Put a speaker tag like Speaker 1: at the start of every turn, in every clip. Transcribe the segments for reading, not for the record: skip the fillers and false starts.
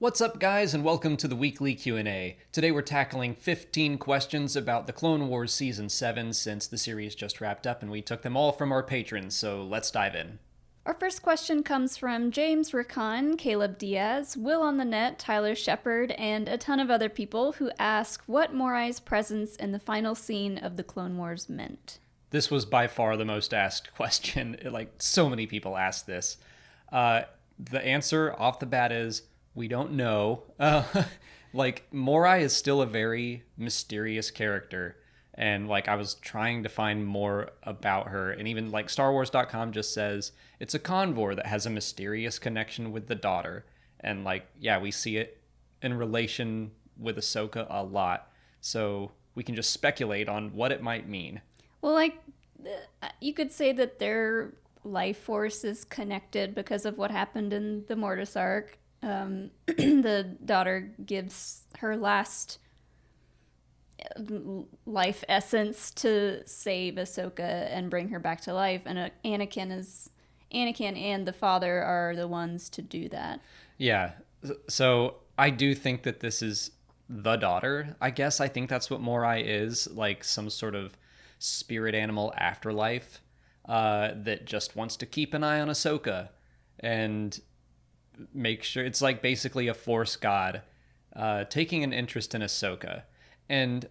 Speaker 1: What's up, guys, and welcome to the weekly Q&A. Today we're tackling 15 questions about the Clone Wars Season 7 since the series just wrapped up and we took them all from our patrons, so let's dive in.
Speaker 2: Our first question comes from James Ricon, Caleb Diaz, Will on the Net, Tyler Shepard, and a ton of other people who ask what Morai's presence in the final scene of the Clone Wars meant.
Speaker 1: This was by far the most asked question. So many people asked this. The answer off the bat is, we don't know. Morai is still a very mysterious character. And I was trying to find more about her. And even StarWars.com just says it's a convor that has a mysterious connection with the daughter. And we see it in relation with Ahsoka a lot. So we can just speculate on what it might mean.
Speaker 2: Well, you could say that their life force is connected because of what happened in the Mortis arc. The daughter gives her last life essence to save Ahsoka and bring her back to life, and Anakin and the father are the ones to do that.
Speaker 1: Yeah, so I do think that this is the daughter. I guess I think that's what Morai is, some sort of spirit animal afterlife that just wants to keep an eye on Ahsoka and make sure it's basically a Force god taking an interest in Ahsoka. And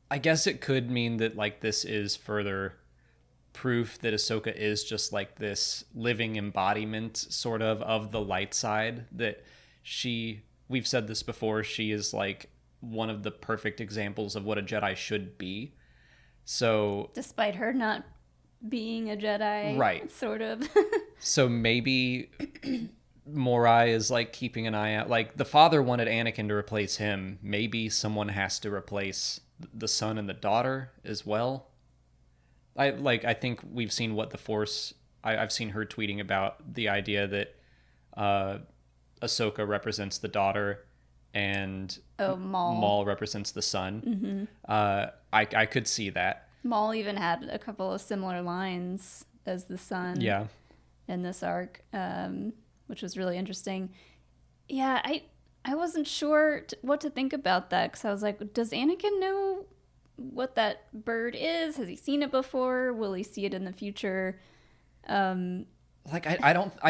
Speaker 1: I guess it could mean that this is further proof that Ahsoka is just this living embodiment sort of the light side, that we've said this before, she is one of the perfect examples of what a Jedi should be. So
Speaker 2: despite her not being a Jedi,
Speaker 1: right,
Speaker 2: sort of.
Speaker 1: So maybe Morai is keeping an eye out. The father wanted Anakin to replace him. Maybe someone has to replace the son and the daughter as well. I think we've seen what the Force. I've seen her tweeting about the idea that Ahsoka represents the daughter and Maul represents the son. Mm-hmm. I could see that.
Speaker 2: Maul even had a couple of similar lines as the son.
Speaker 1: Yeah.
Speaker 2: In this arc. Which was really interesting. Yeah, I wasn't sure what to think about that, because I was like, does Anakin know what that bird is? Has he seen it before? Will he see it in the future?
Speaker 1: I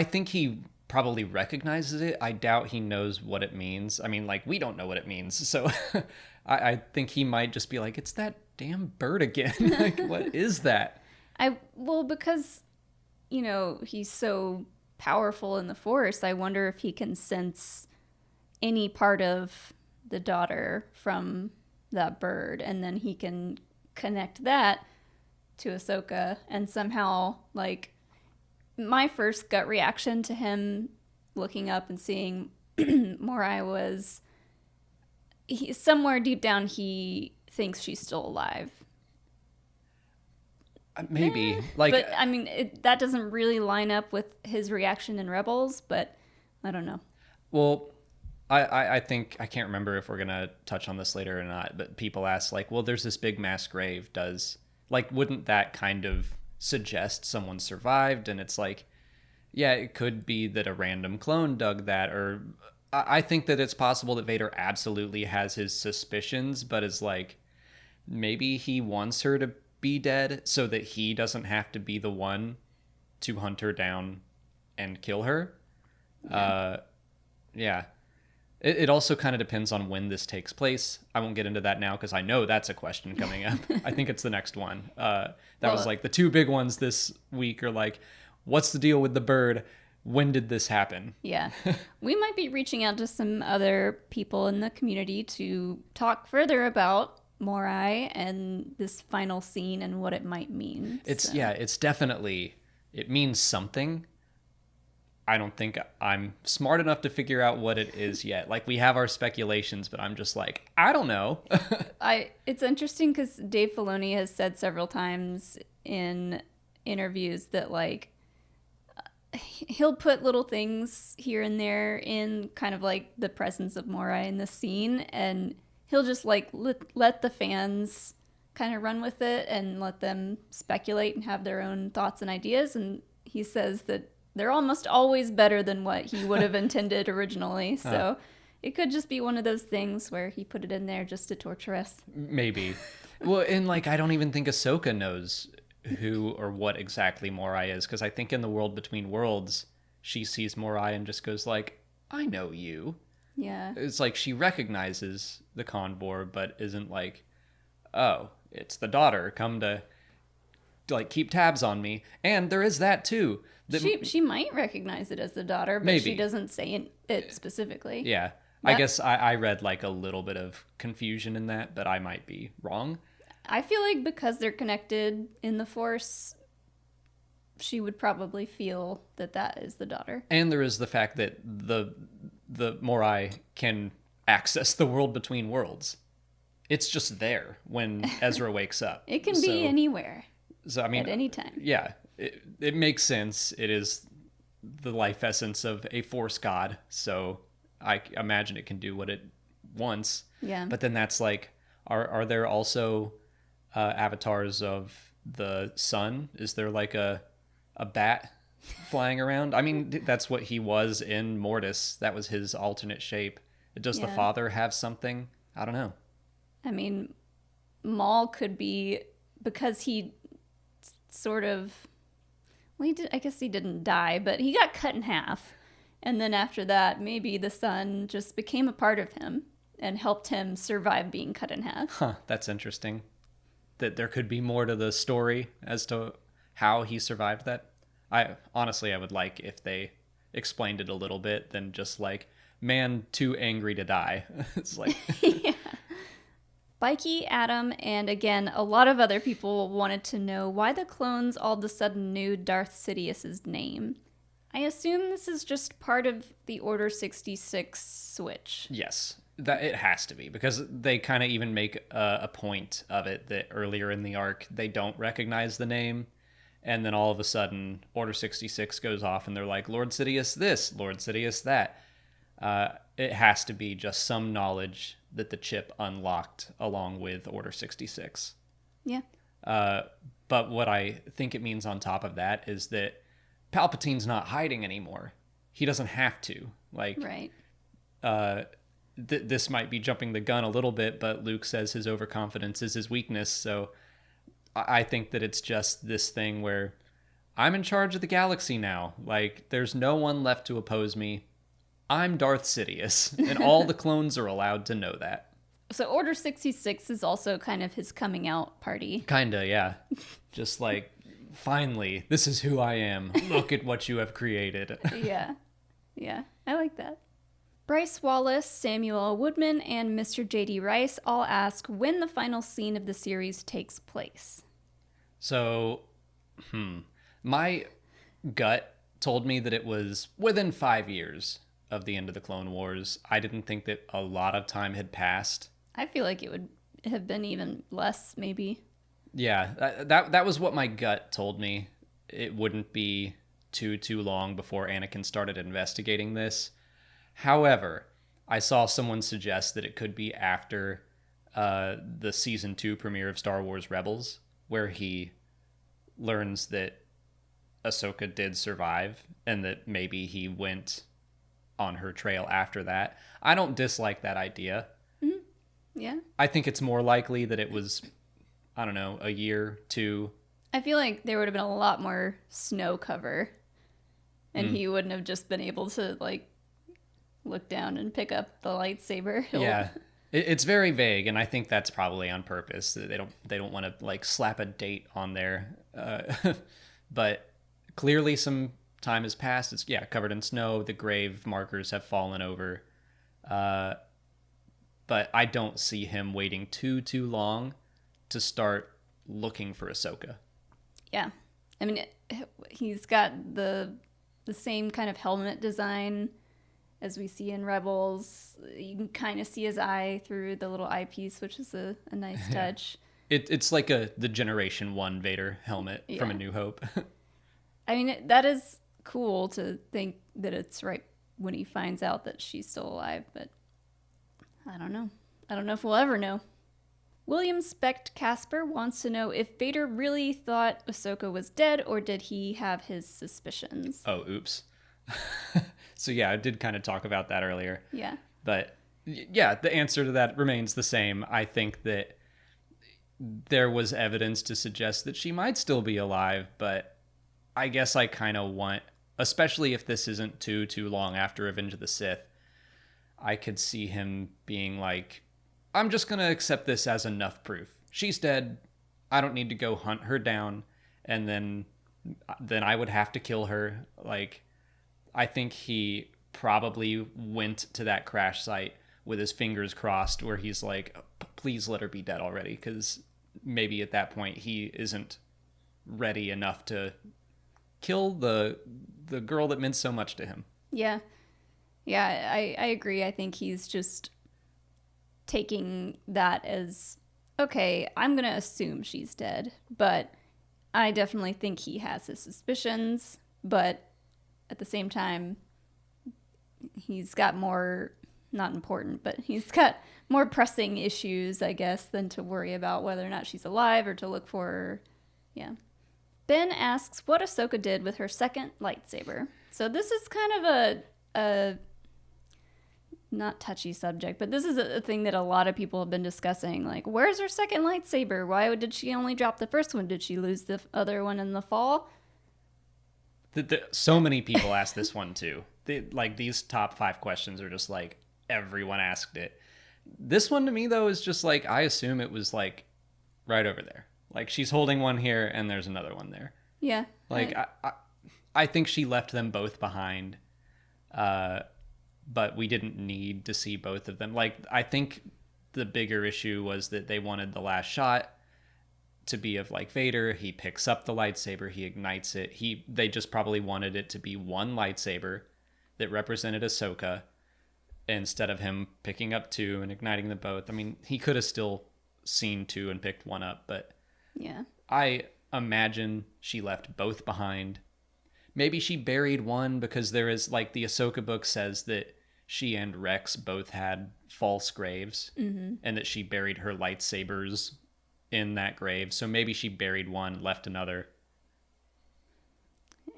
Speaker 1: think he probably recognizes it. I doubt he knows what it means. I mean, we don't know what it means. So I think he might just be it's that damn bird again. What is that?
Speaker 2: Because, he's so powerful in the Force, I wonder if he can sense any part of the daughter from that bird, and then he can connect that to Ahsoka, and somehow, my first gut reaction to him looking up and seeing Morai was, somewhere deep down he thinks she's still alive.
Speaker 1: Maybe.
Speaker 2: But, I mean, that doesn't really line up with his reaction in Rebels, but I don't know.
Speaker 1: Well, I think, I can't remember if we're going to touch on this later or not, but people ask, well, there's this big mass grave. Wouldn't that kind of suggest someone survived? And it's yeah, it could be that a random clone dug that, or I think that it's possible that Vader absolutely has his suspicions, but is maybe he wants her to be dead so that he doesn't have to be the one to hunt her down and kill her. Yeah. It also kind of depends on when this takes place. I won't get into that now because I know that's a question coming up. I think it's the next one. Was the two big ones this week are what's the deal with the bird? When did this happen?
Speaker 2: Yeah. We might be reaching out to some other people in the community to talk further about Morai and this final scene and what it might mean.
Speaker 1: It's definitely, it means something. I don't think I'm smart enough to figure out what it is yet. We have our speculations, but I'm just I don't know.
Speaker 2: It's interesting because Dave Filoni has said several times in interviews that he'll put little things here and there in kind of the presence of Morai in the scene, and he'll just let the fans kind of run with it and let them speculate and have their own thoughts and ideas. And he says that they're almost always better than what he would have intended originally. So It could just be one of those things where he put it in there just to torture us.
Speaker 1: Maybe. Well, and like, I don't even think Ahsoka knows who or what exactly Morai is, because I think in the World Between Worlds, she sees Morai and just goes like, I know you.
Speaker 2: Yeah.
Speaker 1: It's like she recognizes the Convor, but isn't like, oh, it's the daughter, come to like keep tabs on me. And there is that too.
Speaker 2: She might recognize it as the daughter, but
Speaker 1: Maybe.
Speaker 2: she doesn't say it specifically.
Speaker 1: Yeah. I guess I read like a little bit of confusion in that, but I might be wrong.
Speaker 2: I feel like because they're connected in the Force, she would probably feel that that is the daughter.
Speaker 1: And there is the fact that the Morai can access the World Between Worlds. It's just there when Ezra wakes up.
Speaker 2: It can be anywhere.
Speaker 1: So I mean,
Speaker 2: at any time.
Speaker 1: Yeah, it makes sense. It is the life essence of a Force god, so I imagine it can do what it wants.
Speaker 2: Yeah.
Speaker 1: But then that's like, are there also avatars of the sun? Is there like a bat flying around? I mean, that's what he was in Mortis. That was his alternate shape. Does the father have something? I don't know.
Speaker 2: I mean, Maul could be, because he sort of, well, I guess he didn't die, but he got cut in half. And then after that, maybe the sun just became a part of him and helped him survive being cut in half.
Speaker 1: Huh, that's interesting. That there could be more to the story as to how he survived that. I would like if they explained it a little bit than just like, man too angry to die. It's like
Speaker 2: Yeah. Bikey, Adam, and again, a lot of other people wanted to know why the clones all of a sudden knew Darth Sidious's name. I assume this is just part of the Order 66 switch.
Speaker 1: Yes, that it has to be, because they kind of even make a point of it that earlier in the arc they don't recognize the name, and then all of a sudden Order 66 goes off and they're like, Lord Sidious this, Lord Sidious that. It has to be just some knowledge that the chip unlocked along with Order 66.
Speaker 2: Yeah.
Speaker 1: But what I think it means on top of that is that Palpatine's not hiding anymore. He doesn't have to. Like,
Speaker 2: right.
Speaker 1: This might be jumping the gun a little bit, but Luke says his overconfidence is his weakness. So I think that it's just this thing where I'm in charge of the galaxy now. Like, there's no one left to oppose me. I'm Darth Sidious, and all the clones are allowed to know that.
Speaker 2: So Order 66 is also kind of his coming out party.
Speaker 1: Kinda, yeah. Just like, finally, this is who I am. Look at what you have created.
Speaker 2: Yeah. Yeah, I like that. Bryce Wallace, Samuel Woodman, and Mr. J.D. Rice all ask when the final scene of the series takes place.
Speaker 1: So, my gut told me that it was within 5 years of the end of the Clone Wars. I didn't think that a lot of time had passed.
Speaker 2: I feel like it would have been even less, maybe.
Speaker 1: Yeah, that was what my gut told me. It wouldn't be too long before Anakin started investigating this. However, I saw someone suggest that it could be after the season 2 premiere of Star Wars Rebels, where he learns that Ahsoka did survive and that maybe he went on her trail after that. I don't dislike that idea.
Speaker 2: Mm-hmm. Yeah.
Speaker 1: I think it's more likely that it was, I don't know, a year, 2.
Speaker 2: I feel like there would have been a lot more snow cover, and he wouldn't have just been able to, like, look down and pick up the lightsaber.
Speaker 1: Yeah. It's very vague, and I think that's probably on purpose. They don't want to, like, slap a date on there. But clearly some time has passed. It's covered in snow. The grave markers have fallen over. But I don't see him waiting too long to start looking for Ahsoka.
Speaker 2: Yeah. I mean, he's got the same kind of helmet design as we see in Rebels. You can kind of see his eye through the little eyepiece, which is a nice touch.
Speaker 1: It's like the Generation 1 Vader helmet from A New Hope.
Speaker 2: I mean, that is cool to think that it's right when he finds out that she's still alive, but I don't know. I don't know if we'll ever know. William Specht Casper wants to know if Vader really thought Ahsoka was dead, or did he have his suspicions?
Speaker 1: Oh, oops. So yeah, I did kind of talk about that earlier.
Speaker 2: Yeah.
Speaker 1: But yeah, the answer to that remains the same. I think that there was evidence to suggest that she might still be alive, but I guess I kind of want, especially if this isn't too long after Revenge of the Sith, I could see him being like, I'm just going to accept this as enough proof. She's dead. I don't need to go hunt her down, and then I would have to kill her. Like, I think he probably went to that crash site with his fingers crossed, where he's like, please let her be dead already, because maybe at that point he isn't ready enough to kill the girl that meant so much to him.
Speaker 2: Yeah. Yeah, I agree. I think he's just taking that as, okay, I'm going to assume she's dead, but I definitely think he has his suspicions, but at the same time, he's got more, not important, but he's got more pressing issues, I guess, than to worry about whether or not she's alive or to look for her. Yeah. Ben asks what Ahsoka did with her second lightsaber. So this is kind of a not touchy subject, but this is a thing that a lot of people have been discussing. Like, where's her second lightsaber? Why did she only drop the first one? Did she lose the other one in the fall?
Speaker 1: So many people ask this one too. Like, these top 5 questions are just like, everyone asked it. This one to me though is just like, I assume it was like right over there. Like, she's holding one here and there's another one there.
Speaker 2: Yeah.
Speaker 1: Like, I think she left them both behind. But we didn't need to see both of them. Like, I think the bigger issue was that they wanted the last shot to be of like Vader. He picks up the lightsaber, he ignites it. They just probably wanted it to be one lightsaber that represented Ahsoka instead of him picking up 2 and igniting them both. I mean, he could have still seen 2 and picked one up, but
Speaker 2: yeah,
Speaker 1: I imagine she left both behind. Maybe she buried one, because there is, like, the Ahsoka book says that she and Rex both had false graves, and that she buried her lightsabers in that grave. So maybe she buried one, left another.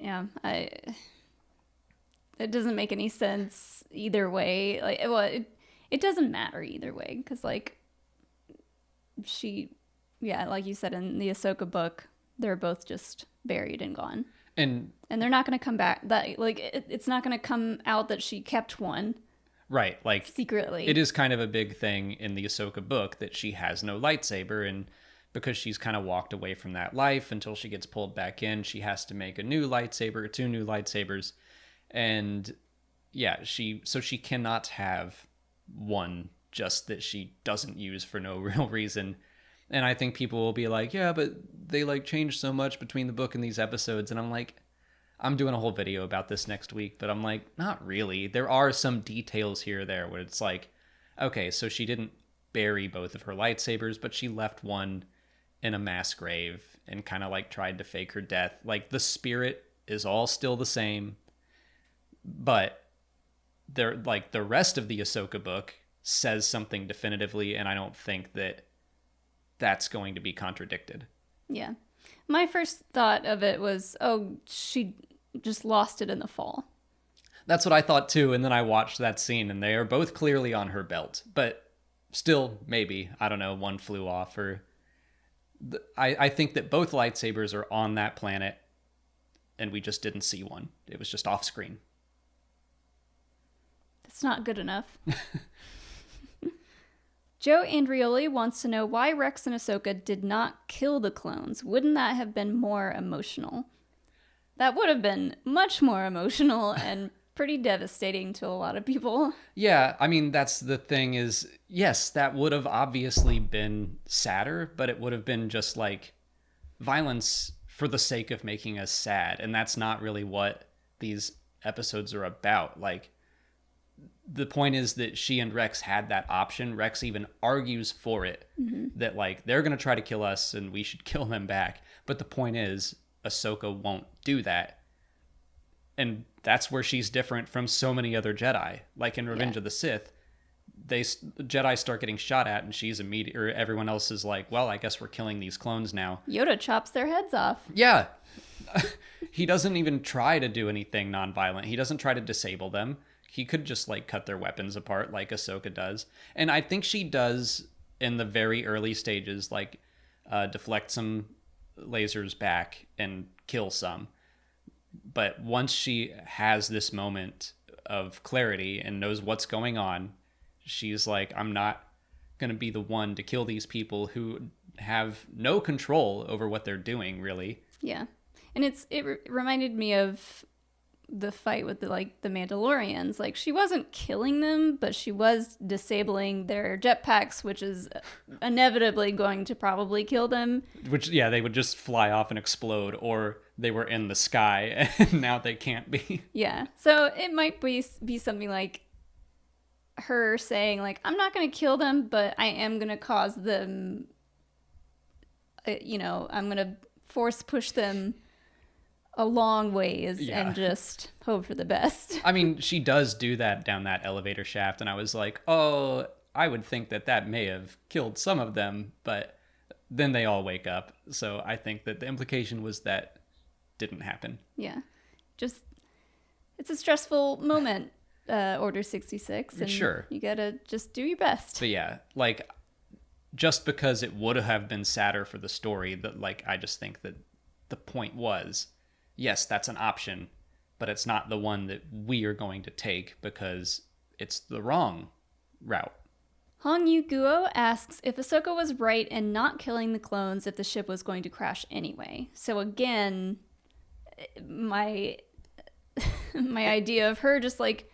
Speaker 2: Yeah, it doesn't make any sense either way. Like, well, it doesn't matter either way, because, like, like you said in the Ahsoka book, they're both just buried and gone. And they're not going to come back. That, like, it's not going to come out that she kept one.
Speaker 1: Right, like,
Speaker 2: secretly.
Speaker 1: It is kind of a big thing in the Ahsoka book that she has no lightsaber, and because she's kind of walked away from that life until she gets pulled back in, she has to make a new lightsaber, 2 new lightsabers, and yeah, she cannot have one just that she doesn't use for no real reason. And I think people will be like, yeah, but they like changed so much between the book and these episodes. And I'm like, I'm doing a whole video about this next week, but I'm like, not really. There are some details here or there where it's like, okay, so she didn't bury both of her lightsabers, but she left one in a mass grave and kind of like tried to fake her death. Like, the spirit is all still the same, but they're like, the rest of the Ahsoka book says something definitively, and I don't think that that's going to be contradicted.
Speaker 2: Yeah. My first thought of it was, oh, she just lost it in the fall.
Speaker 1: That's what I thought too, and then I watched that scene, and they are both clearly on her belt. But still, maybe, I don't know, one flew off, or... I think that both lightsabers are on that planet, and we just didn't see one. It was just off screen.
Speaker 2: That's not good enough. Joe Andrioli wants to know why Rex and Ahsoka did not kill the clones. Wouldn't that have been more emotional? That would have been much more emotional and pretty devastating to a lot of people.
Speaker 1: Yeah, I mean, that's the thing is, yes, that would have obviously been sadder, but it would have been just like violence for the sake of making us sad. And that's not really what these episodes are about. Like, the point is that she and Rex had that option. Rex even argues for it, that like, they're going to try to kill us and we should kill them back. But the point is, Ahsoka won't do that. And that's where she's different from so many other Jedi. Like in Revenge of the Sith, Jedi start getting shot at, and she's or everyone else is like, well, I guess we're killing these clones now.
Speaker 2: Yoda chops their heads off.
Speaker 1: Yeah. He doesn't even try to do anything nonviolent. He doesn't try to disable them, He could just like cut their weapons apart like Ahsoka does. And I think she does in the very early stages, like deflect some lasers back and kill some. But once she has this moment of clarity and knows what's going on, she's like, I'm not going to be the one to kill these people who have no control over what they're doing, really.
Speaker 2: Yeah. And reminded me of the fight with the Mandalorians. Like, she wasn't killing them, but she was disabling their jetpacks, which is inevitably going to probably kill them.
Speaker 1: Which, yeah, they would just fly off and explode, or they were in the sky and now they can't be.
Speaker 2: Yeah. So it might be something like her saying, like, I'm not going to kill them, but I am going to cause them, I'm going to force push them a long ways and just hope for the best.
Speaker 1: I mean, she does do that down that elevator shaft, and I was like, oh, I would think that may have killed some of them, but then they all wake up. So I think that the implication was that didn't happen.
Speaker 2: Yeah. Just, it's a stressful moment, Order 66. And
Speaker 1: sure.
Speaker 2: You gotta just do your best.
Speaker 1: But yeah, like, just because it would have been sadder for the story, that, like, I just think that the point was, yes, that's an option, but it's not the one that we are going to take because it's the wrong route.
Speaker 2: Hong Yu Guo asks if Ahsoka was right in not killing the clones if the ship was going to crash anyway. So again, my idea of her just like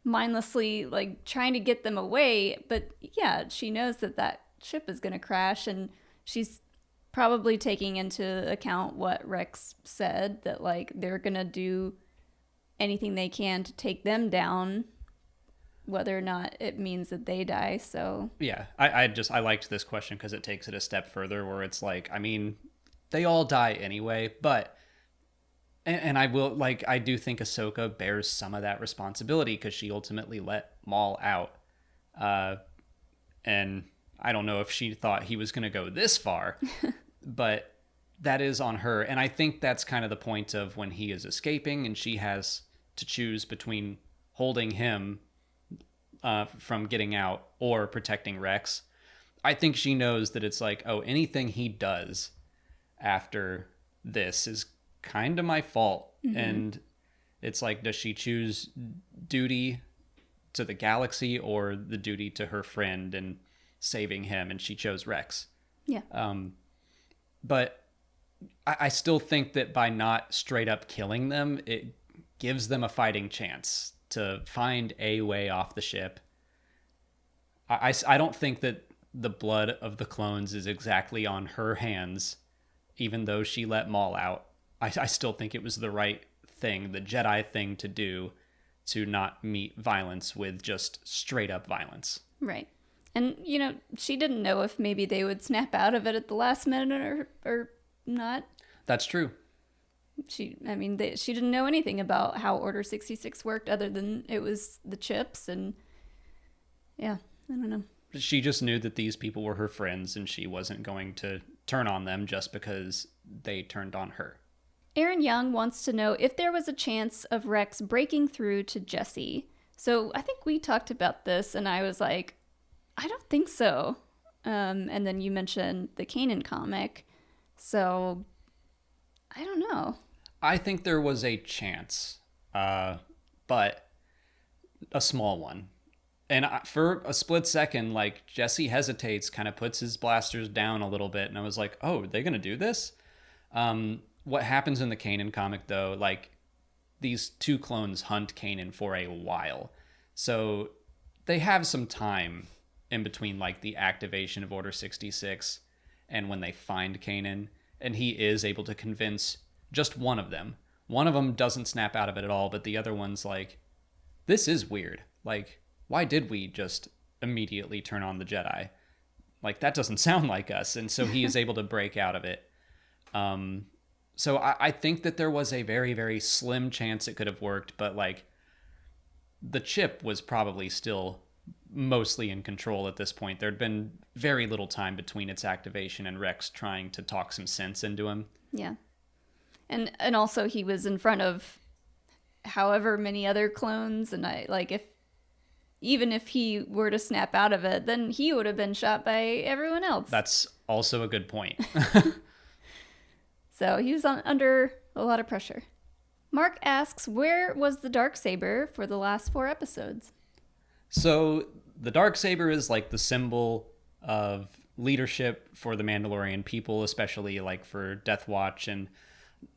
Speaker 2: mindlessly like trying to get them away, but yeah, she knows that ship is going to crash, and she's probably taking into account what Rex said, that like they're going to do anything they can to take them down, whether or not it means that they die. So
Speaker 1: yeah, I liked this question because it takes it a step further, where it's like, I mean, they all die anyway, but and I will, like, I do think Ahsoka bears some of that responsibility because she ultimately let Maul out, and I don't know if she thought he was going to go this far, but that is on her. And I think that's kind of the point of when he is escaping and she has to choose between holding him from getting out or protecting Rex. I think she knows that it's like, oh, anything he does after this is kind of my fault. Mm-hmm. And it's like, does she choose duty to the galaxy or the duty to her friend and saving him? And she chose Rex.
Speaker 2: Yeah.
Speaker 1: But I still think that by not straight up killing them, it gives them a fighting chance to find a way off the ship. I don't think that the blood of the clones is exactly on her hands, even though she let Maul out. I still think it was the right thing, the Jedi thing to do, to not meet violence with just straight up violence.
Speaker 2: Right. And, she didn't know if maybe they would snap out of it at the last minute or not.
Speaker 1: That's true.
Speaker 2: She didn't know anything about how Order 66 worked other than it was the chips, and yeah, I don't know.
Speaker 1: She just knew that these people were her friends and she wasn't going to turn on them just because they turned on her.
Speaker 2: Aaron Young wants to know if there was a chance of Rex breaking through to Jesse. So I think we talked about this and I was like, I don't think so. And then you mentioned the Kanan comic. So I don't know.
Speaker 1: I think there was a chance, but a small one. And for a split second, like, Jesse hesitates, kind of puts his blasters down a little bit. And I was like, oh, are they going to do this? What happens in the Kanan comic, though, like, these two clones hunt Kanan for a while. So they have some time in between, like, the activation of Order 66 and when they find Kanan. And he is able to convince just one of them. One of them doesn't snap out of it at all, but the other one's like, this is weird. Like, why did we just immediately turn on the Jedi? Like, that doesn't sound like us. And so he is able to break out of it. So I think that there was a very, very slim chance it could have worked, but, like, the chip was probably still mostly in control at this point. There'd been very little time between its activation and Rex trying to talk some sense into him.
Speaker 2: Yeah. And also he was in front of however many other clones, and even if he were to snap out of it, then he would have been shot by everyone else.
Speaker 1: That's also a good point.
Speaker 2: So he was under a lot of pressure. Mark asks, where was the Darksaber for the last 4 episodes?
Speaker 1: So the Darksaber is like the symbol of leadership for the Mandalorian people, especially like for Death Watch, and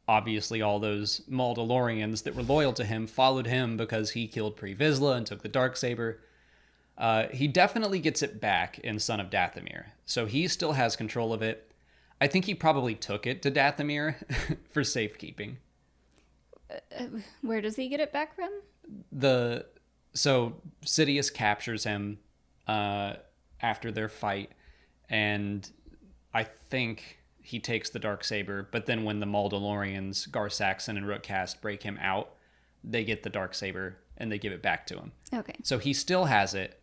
Speaker 1: obviously all those Mandalorians that were loyal to him followed him because he killed Pre Vizsla and took the Darksaber. He definitely gets it back in Son of Dathomir, so he still has control of it. I think he probably took it to Dathomir for safekeeping.
Speaker 2: Where does he get it back from?
Speaker 1: So Sidious captures him after their fight, and I think he takes the Darksaber, but then when the Mandalorians, Gar Saxon and Rookcast, break him out, they get the Darksaber and they give it back to him.
Speaker 2: Okay.
Speaker 1: So he still has it.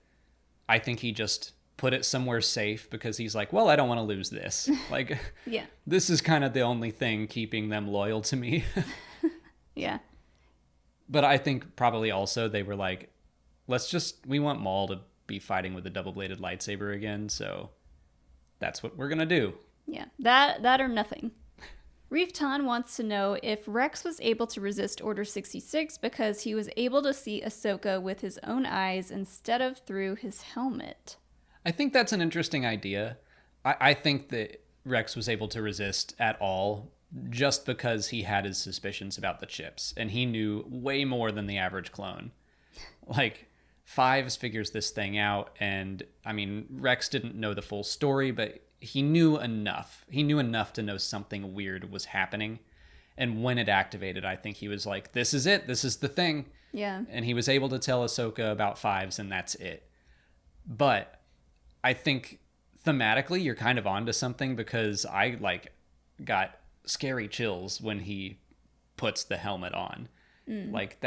Speaker 1: I think he just put it somewhere safe because he's like, well, I don't want to lose this. Like,
Speaker 2: yeah.
Speaker 1: This is kind of the only thing keeping them loyal to me.
Speaker 2: Yeah.
Speaker 1: But I think probably also they were like, we want Maul to be fighting with a double-bladed lightsaber again, so that's what we're going to do.
Speaker 2: Yeah, that or nothing. Reef Tan wants to know if Rex was able to resist Order 66 because he was able to see Ahsoka with his own eyes instead of through his helmet.
Speaker 1: I think that's an interesting idea. I think that Rex was able to resist at all just because he had his suspicions about the chips, and he knew way more than the average clone. Like, Fives figures this thing out, and I mean, Rex didn't know the full story, but he knew enough. He knew enough to know something weird was happening. And when it activated, I think he was like, this is it. This is the thing.
Speaker 2: Yeah.
Speaker 1: And he was able to tell Ahsoka about Fives, and that's it. But I think thematically you're kind of onto something, because I got scary chills when he puts the helmet on. Like,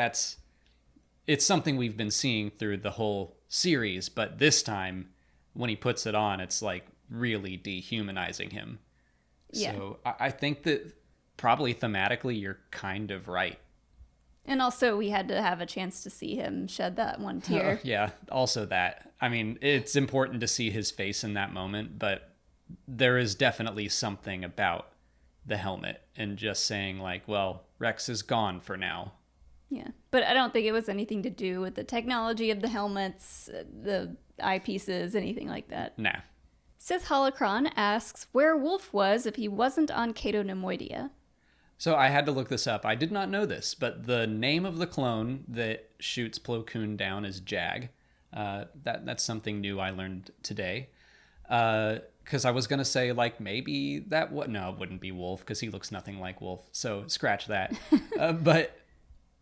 Speaker 1: it's something we've been seeing through the whole series, but this time when he puts it on, it's like really dehumanizing him. Yeah. So I think that probably thematically you're kind of right.
Speaker 2: And also we had to have a chance to see him shed that one tear.
Speaker 1: Yeah, also that. I mean, it's important to see his face in that moment, but there is definitely something about the helmet and just saying like, well, Rex is gone for now.
Speaker 2: Yeah, but I don't think it was anything to do with the technology of the helmets, the eyepieces, anything like that.
Speaker 1: Nah.
Speaker 2: Sith Holocron asks where Wolf was if he wasn't on Cato Nemoidia.
Speaker 1: So I had to look this up. I did not know this, but the name of the clone that shoots Plo Koon down is Jag. That's something new I learned today. Because I was going to say, like, maybe no, it wouldn't be Wolf, because he looks nothing like Wolf. So scratch that. But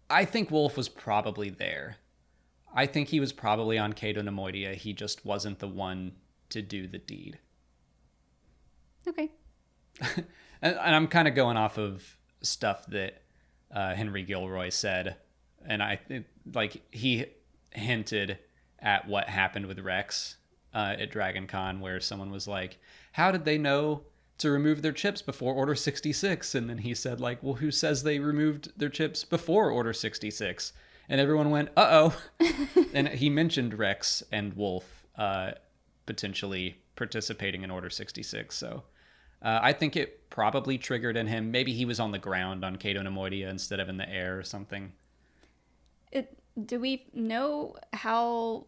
Speaker 1: I think Wolf was probably there. I think he was probably on Cato Nemoidia. He just wasn't the one to do the deed.
Speaker 2: Okay.
Speaker 1: And I'm kind of going off of stuff that Henry Gilroy said, and he hinted at what happened with Rex at Dragon Con, where someone was like, how did they know to remove their chips before Order 66? And then he said, like, well, who says they removed their chips before Order 66? And everyone went, uh-oh. And he mentioned Rex and Wolf potentially participating in Order 66. So I think it probably triggered in him. Maybe he was on the ground on Cato Nemoidia instead of in the air or something.
Speaker 2: Do we know how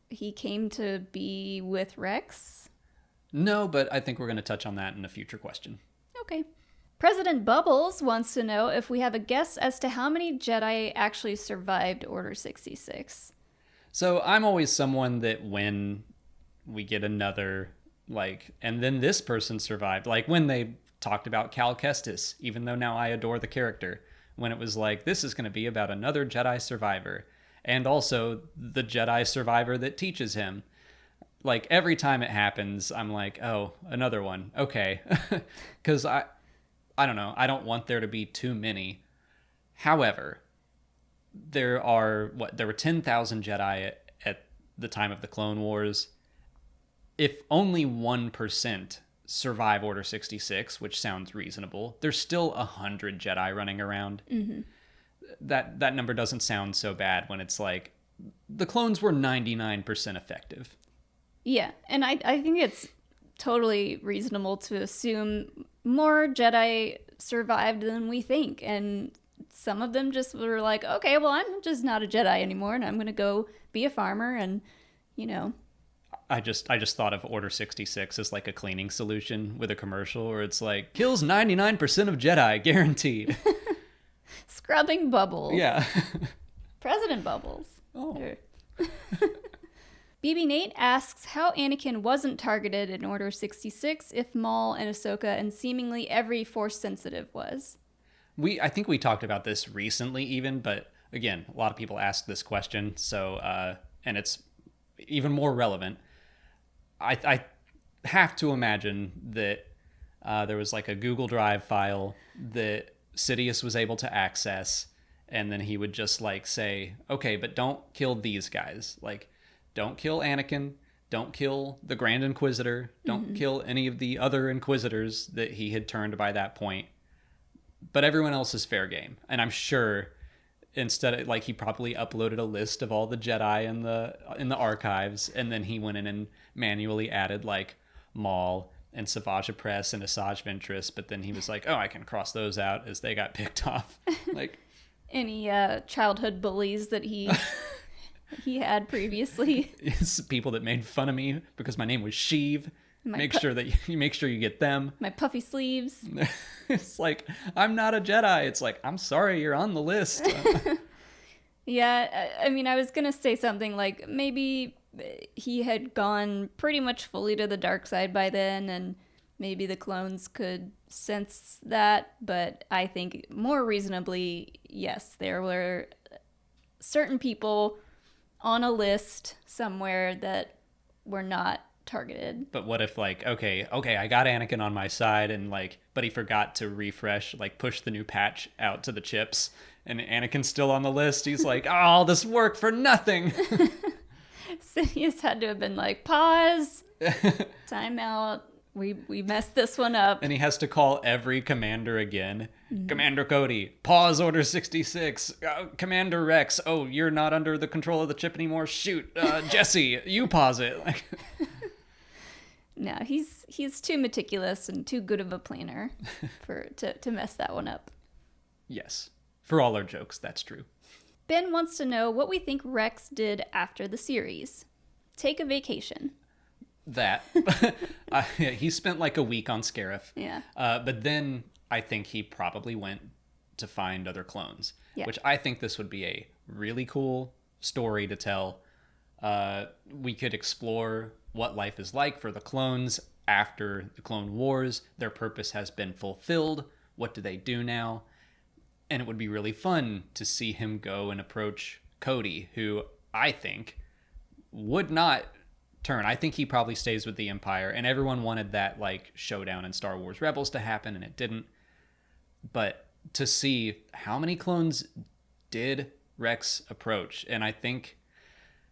Speaker 2: he came to be with Rex?
Speaker 1: No, but I think we're going to touch on that in a future question.
Speaker 2: Okay. President Bubbles wants to know if we have a guess as to how many Jedi actually survived Order 66.
Speaker 1: So I'm always someone that when we get another, and then this person survived, like when they talked about Cal Kestis, even though now I adore the character, when it was like, this is going to be about another Jedi survivor, and also the Jedi survivor that teaches him. Like, every time it happens, I'm like, oh, another one. Okay. Because I don't know. I don't want there to be too many. However, there were 10,000 Jedi at the time of the Clone Wars. If only 1% survive Order 66, which sounds reasonable, there's still 100 Jedi running around. Mm-hmm. that number doesn't sound so bad when it's like the clones were 99% effective.
Speaker 2: Yeah, and I think it's totally reasonable to assume more Jedi survived than we think, and some of them just were like, okay, well, I'm just not a Jedi anymore, and I'm going to go be a farmer, and, you know.
Speaker 1: I just thought of Order 66 as like a cleaning solution with a commercial where it's like, kills 99% of Jedi, guaranteed.
Speaker 2: Scrubbing Bubbles.
Speaker 1: Yeah.
Speaker 2: President Bubbles.
Speaker 1: Oh.
Speaker 2: BB Nate asks how Anakin wasn't targeted in Order 66 if Maul and Ahsoka and seemingly every Force sensitive was.
Speaker 1: I think we talked about this recently even, but again, a lot of people ask this question, so and it's even more relevant. I have to imagine that there was like a Google Drive file that Sidious was able to access, and then he would just like say, okay, but don't kill these guys. Like, don't kill Anakin, don't kill the Grand Inquisitor, don't kill any of the other Inquisitors that he had turned by that point. But everyone else is fair game. And I'm sure instead of like he probably uploaded a list of all the Jedi in the archives, and then he went in and manually added like Maul and Savage Opress and Asajj Ventress, but then he was like, oh, I can cross those out as they got picked off. Like
Speaker 2: any childhood bullies that he had previously.
Speaker 1: It's people that made fun of me because my name was Sheev. Make sure you get them.
Speaker 2: My puffy sleeves.
Speaker 1: It's like, I'm not a Jedi. It's like, I'm sorry, you're on the list.
Speaker 2: Yeah, I mean, I was going to say something like maybe he had gone pretty much fully to the dark side by then, and maybe the clones could sense that. But I think more reasonably, yes, there were certain people on a list somewhere that were not targeted.
Speaker 1: But what if like, okay, I got Anakin on my side, and like, but he forgot to refresh, like push the new patch out to the chips, and Anakin's still on the list. He's like, oh, this worked for nothing.
Speaker 2: Sidious had to have been like, pause, time out. We messed this one up.
Speaker 1: And he has to call every commander again. Commander Cody, pause Order 66. Commander Rex, oh, you're not under the control of the chip anymore. Shoot, Jesse, you pause it. Like,
Speaker 2: no, he's too meticulous and too good of a planner to mess that one up.
Speaker 1: Yes, for all our jokes, that's true.
Speaker 2: Ben wants to know what we think Rex did after the series. Take a vacation.
Speaker 1: That. He spent like a week on Scarif.
Speaker 2: Yeah.
Speaker 1: But then I think he probably went to find other clones, which I think this would be a really cool story to tell. We could explore what life is like for the clones after the Clone Wars. Their purpose has been fulfilled. What do they do now? And it would be really fun to see him go and approach Cody, who I think would not turn. I think he probably stays with the Empire, and everyone wanted that like showdown in Star Wars Rebels to happen, and it didn't. But to see how many clones did Rex approach, and I think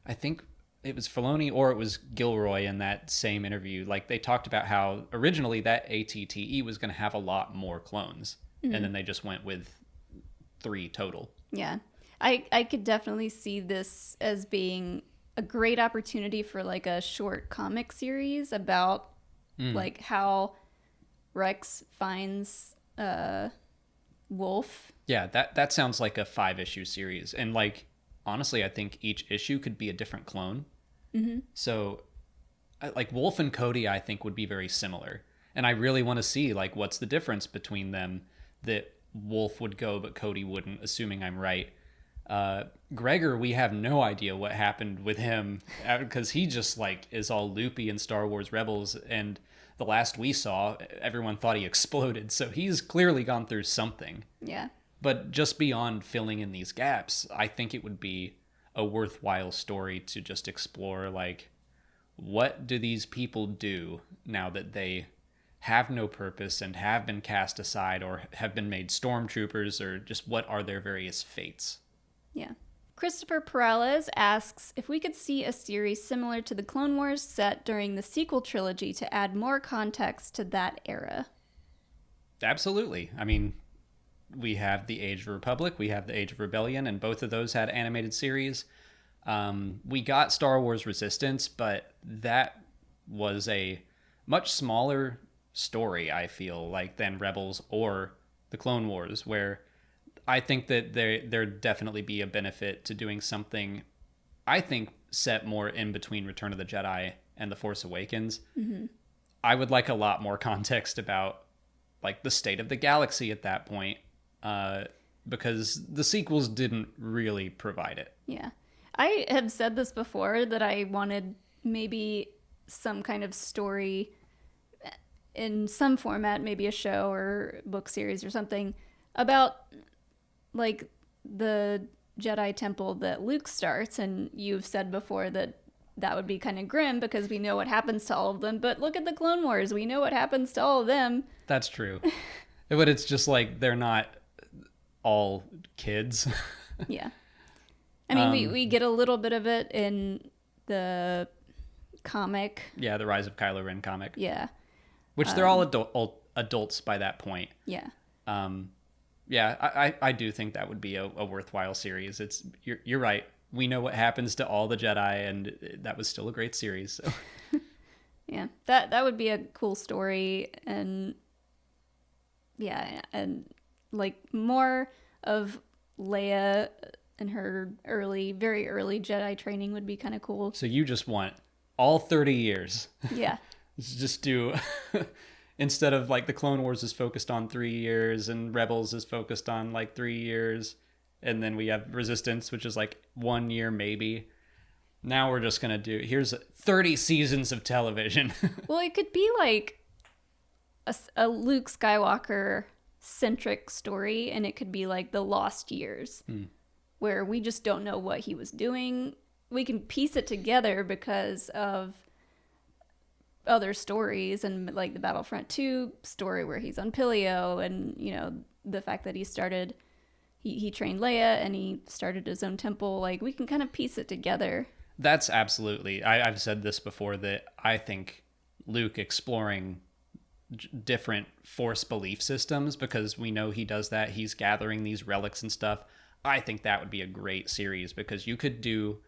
Speaker 1: it was Filoni or it was Gilroy in that same interview. Like they talked about how originally that ATTE was going to have a lot more clones, and then they just went with 3 total.
Speaker 2: Yeah, I could definitely see this as being a great opportunity for like a short comic series about like how Rex finds Wolf.
Speaker 1: Yeah, that sounds like a 5-issue series, and like honestly, I think each issue could be a different clone. So like Wolf and Cody, I think would be very similar, and I really want to see like what's the difference between them that Wolf would go but Cody wouldn't, assuming I'm right. Gregor, we have no idea what happened with him because he just like is all loopy in Star Wars Rebels, and the last we saw, everyone thought he exploded, so he's clearly gone through something.
Speaker 2: Yeah.
Speaker 1: But just beyond filling in these gaps, I think it would be a worthwhile story to just explore like, what do these people do now that they have no purpose and have been cast aside or have been made stormtroopers, or just what are their various fates?
Speaker 2: Yeah. Christopher Perales asks if we could see a series similar to the Clone Wars set during the sequel trilogy to add more context to that era.
Speaker 1: Absolutely. I mean, we have the Age of Republic, we have the Age of Rebellion, and both of those had animated series. We got Star Wars Resistance, but that was a much smaller story, I feel like, than Rebels or the Clone Wars, where I think that there'd definitely be a benefit to doing something, I think, set more in between Return of the Jedi and The Force Awakens. Mm-hmm. I would like a lot more context about like the state of the galaxy at that point, because the sequels didn't really provide it.
Speaker 2: Yeah. I have said this before, that I wanted maybe some kind of story in some format, maybe a show or book series or something, about like the Jedi temple that Luke starts. And you've said before that that would be kind of grim because we know what happens to all of them. But look at the Clone Wars. We know what happens to all of them.
Speaker 1: That's true. But it's just like they're not all kids.
Speaker 2: Yeah. I mean, we get a little bit of it in the comic.
Speaker 1: Yeah, the Rise of Kylo Ren comic.
Speaker 2: Yeah.
Speaker 1: Which they're all adults by that point.
Speaker 2: Yeah.
Speaker 1: Yeah, I do think that would be a worthwhile series. You're right. We know what happens to all the Jedi, and that was still a great series. So.
Speaker 2: Yeah, that would be a cool story, and yeah, and like more of Leia and her very early Jedi training would be kind of cool.
Speaker 1: So you just want all 30 years.
Speaker 2: Yeah.
Speaker 1: Just do, instead of like the Clone Wars is focused on 3 years and Rebels is focused on like 3 years. And then we have Resistance, which is like 1 year maybe. Now we're just going to here's 30 seasons of television.
Speaker 2: Well, it could be like a Luke Skywalker centric story, and it could be like the Lost Years, where we just don't know what he was doing. We can piece it together because of other stories, and like the Battlefront 2 story where he's on Pilio, and you know, the fact that he trained Leia and he started his own temple. Like, we can kind of piece it together.
Speaker 1: That's absolutely, I've said this before, that I think Luke exploring different Force belief systems, because we know he does that, he's gathering these relics and stuff. I think that would be a great series, because you could do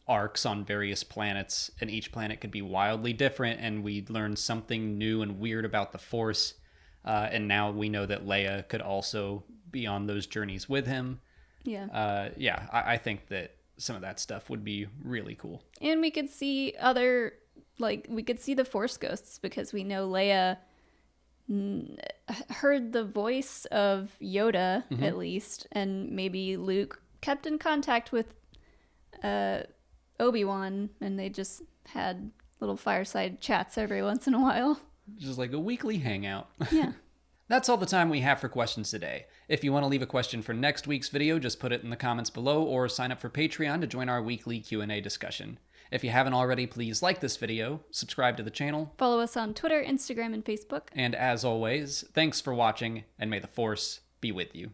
Speaker 1: arcs on various planets, and each planet could be wildly different, and we'd learn something new and weird about the Force. And now we know that Leia could also be on those journeys with him.
Speaker 2: Yeah.
Speaker 1: I think that some of that stuff would be really cool.
Speaker 2: And we could see we could see the Force ghosts, because we know Leia heard the voice of Yoda, at least, and maybe Luke kept in contact with Obi-Wan, and they just had little fireside chats every once in a while.
Speaker 1: Just like a weekly hangout.
Speaker 2: Yeah.
Speaker 1: That's all the time we have for questions today. If you want to leave a question for next week's video, just put it in the comments below, or sign up for Patreon to join our weekly Q&A discussion. If you haven't already, please like this video, subscribe to the channel,
Speaker 2: follow us on Twitter, Instagram, and Facebook.
Speaker 1: And as always, thanks for watching, and may the Force be with you.